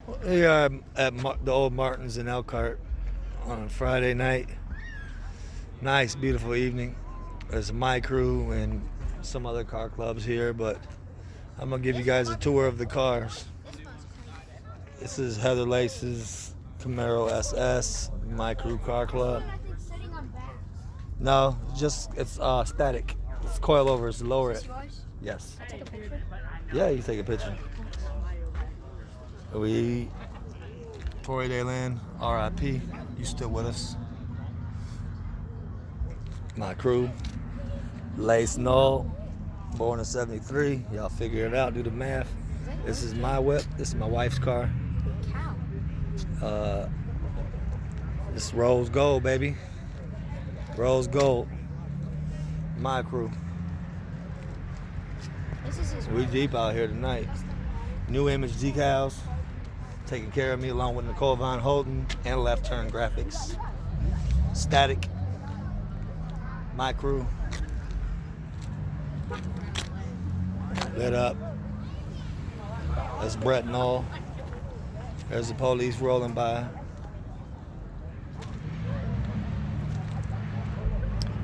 We are at the old Martins in Elkhart on a Friday night. Nice, beautiful evening. There's MyCru and some other car clubs here, but I'm gonna give you guys a tour of the cars. This is Heather Lace's Camaro SS, MyCru Car Club. No, just it's static. It's coilovers. Lower it. Yes. Take a picture. Yeah, you can take a picture. We Tori Dayland, RIP. You still with us? MyCru. Lace Null, born in '73. Y'all figure it out. Do the math. This is my whip. This is my wife's car. This rose gold, baby. Rose gold. MyCru. We deep out here tonight. New image decals. Taking care of me along with Nicole Von Holden and Left Turn Graphics. Static. MyCru. Lit up. That's Brett Knoll. There's the police rolling by.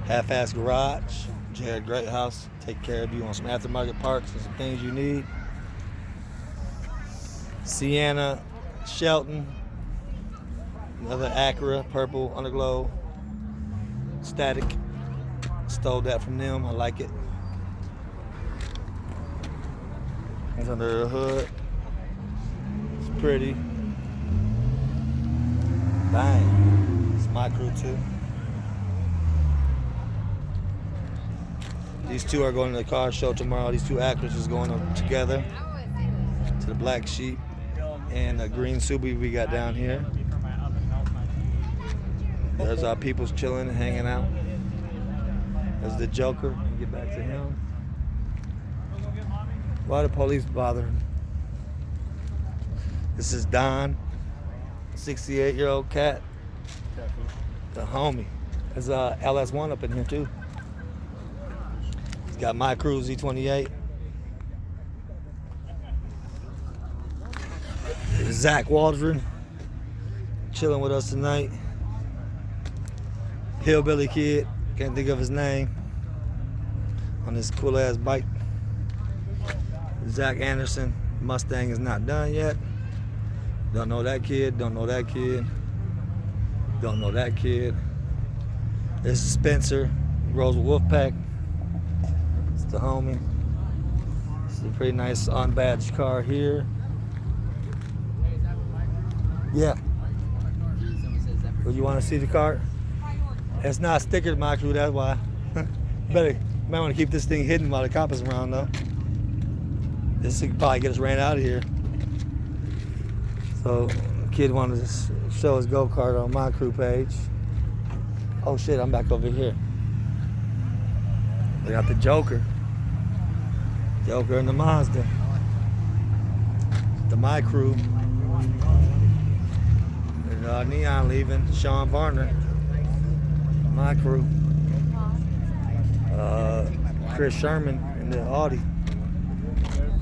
Half-ass garage. Jared Greathouse. Take care of you on some aftermarket parts and some things you need. Sienna Shelton. Another Acura, purple underglow. Static. Stole that from them. I like it. It's under the hood. It's pretty. Bang. It's MyCru too. These two are going to the car show tomorrow. These two actors is going together to the Black Sheep and the green Subi we got down here. There's our peoples chilling and hanging out. There's the Joker. Get back to him. Why the police bothering? This is Don, 68-year-old cat. The homie. There's a LS1 up in here too. He's got MyCru Z28. Zach Waldron chilling with us tonight. Hillbilly kid, can't think of his name, on this cool ass bike. Zach Anderson, Mustang is not done yet. Don't know that kid, don't know that kid, don't know that kid. This is Spencer, rolls with Wolfpack. It's the homie. It's a pretty nice unbadged car here. Yeah. Well, you want to see the car? It's not stickered MyCru, that's why. Might want to keep this thing hidden while the cop is around though. This could probably get us ran out of here. So, kid wanted to show his go-kart on MyCru page. Oh shit, I'm back over here. We got the Joker. Joker and the Mazda. The MyCru. And Neon leaving. Sean Varner. MyCru. Chris Sherman in the Audi.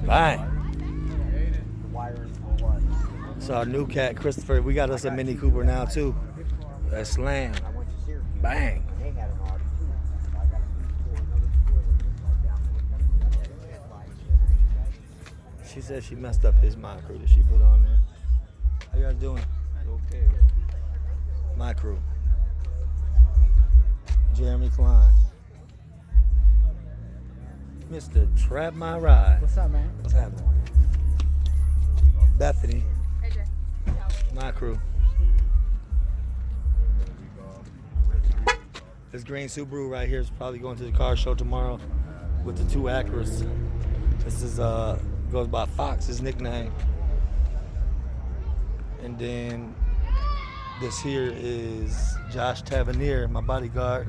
Bang. So our new cat, Christopher, we got us a Mini Cooper now too. That slam. Bang. She said she messed up his MyCru that she put on there. How you guys doing? Okay. MyCru. Jeremy Klein. Mr. Trap My Ride. What's up, man? What's happening? Bethany. Hey, Jay. MyCru. This green Subaru right here is probably going to the car show tomorrow with the two Acuras. This is goes by Fox, his nickname. And then this here is Josh Tavernier, my bodyguard.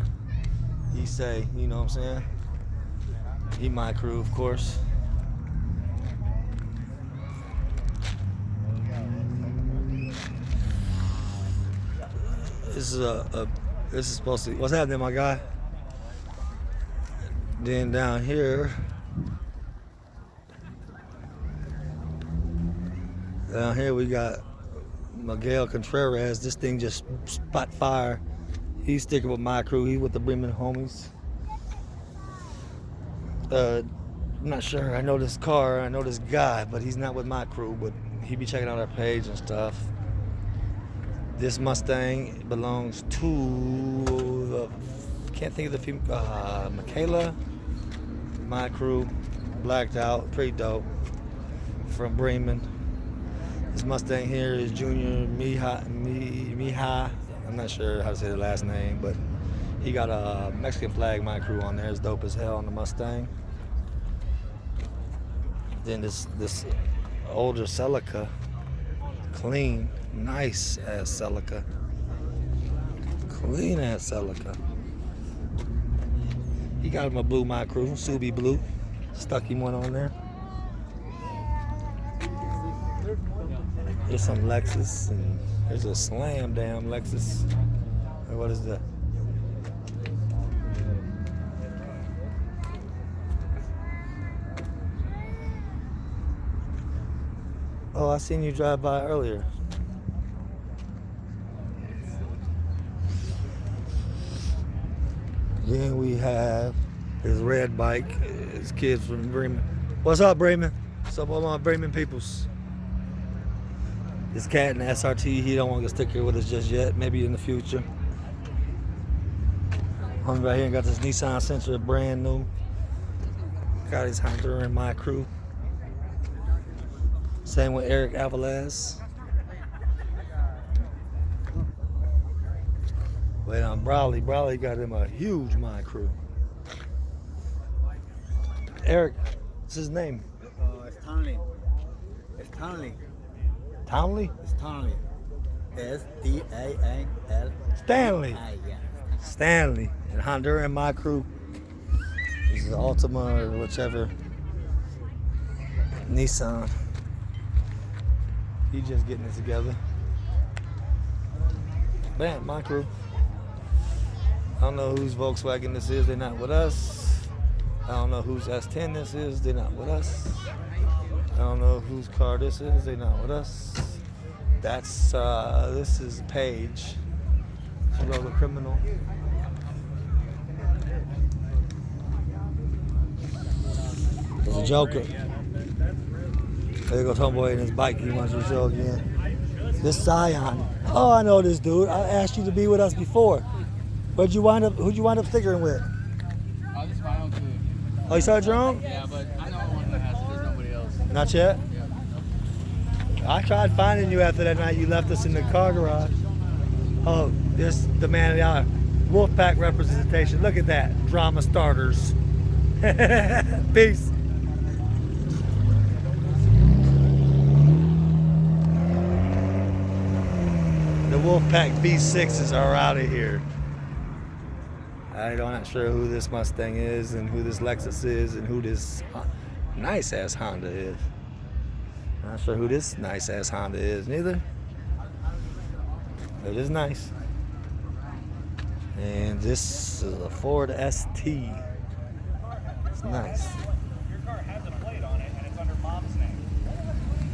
He say, you know what I'm saying? He MyCru, of course. This is supposed to. What's happening, my guy? Then down here, Down here we got Miguel Contreras. This thing just spot fire. He's sticking with MyCru. He's with the Bremen homies. I'm not sure. I know this car. I know this guy, but he's not with MyCru. But he be checking out our page and stuff. This Mustang belongs to can't think of the female. Michaela. MyCru. Blacked out. Pretty dope. From Bremen. This Mustang here is Junior Miha. I'm not sure how to say the last name, but he got a Mexican flag MyCru on there. It's dope as hell on the Mustang. Then this older Celica, clean, nice ass Celica, clean ass Celica. He got him a blue MyCru, Subi blue. Stuck him one on there. There's some Lexus, and there's a slam damn Lexus. What is that? Oh, I seen you drive by earlier. Then we have his red bike. His kids from Bremen. What's up, Bremen? What's up, all my Bremen peoples? This cat in the SRT, he don't want to stick here with us just yet. Maybe in the future. I'm right here and got this Nissan Sentra, brand new. Got his Hunter and MyCru. Same with Eric Avalaz. Wait on Brawley. Brawley got him a huge MyCru. Eric, what's his name? It's Townley. It's Townley. Townley? It's Townley. S-T-A-N-L. Stanley. Yeah. Stanley. And Honduran MyCru. This is Altima or whichever. Nissan. He just getting it together. Man, MyCru. I don't know whose Volkswagen this is. They're not with us. I don't know whose S10 this is. They're not with us. I don't know whose car this is. They're not with us. That's this is Paige. She wrote a criminal. There's a Joker. There goes homeboy in his bike. He wants to show again. This Scion. Oh, I know this dude. I asked you to be with us before. Who'd you wind up stickering with? Oh, this is my own too. Oh, you started your own? Yeah, but I know one that has it. There's nobody else. Not yet? Yeah. I tried finding you after that night you left us in the car garage. Oh, this the man of the hour. Wolfpack representation. Look at that. Drama starters. Peace. The Wolfpack V6s are out of here. I'm not sure who this Mustang is and who this Lexus is and who this nice ass Honda is. Not sure who this nice ass Honda is neither. It is nice. And this is a Ford ST. It's nice. Your car has a plate on it and it's under mom's name.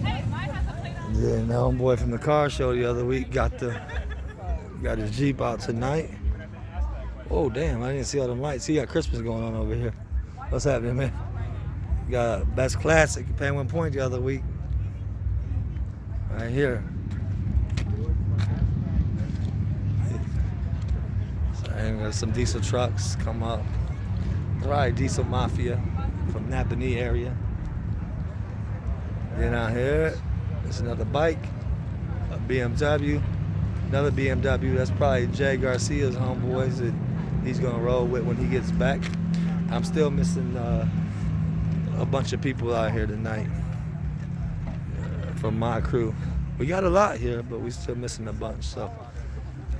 Hey, mine has a plate on it. Then the homeboy from the car show the other week got his Jeep out tonight. Oh damn, I didn't see all them lights. He got Christmas going on over here. What's happening, man? You got a Best Classic Penguin Point the other week. Right here. So I got some diesel trucks come up. Right, Diesel Mafia from Napanee area. Then out here, there's another bike, a BMW, another BMW. That's probably Jay Garcia's homeboys that he's gonna roll with when he gets back. I'm still missing a bunch of people out here tonight from MyCru. We got a lot here, but we still missing a bunch. So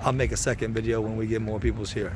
I'll make a second video when we get more people's here.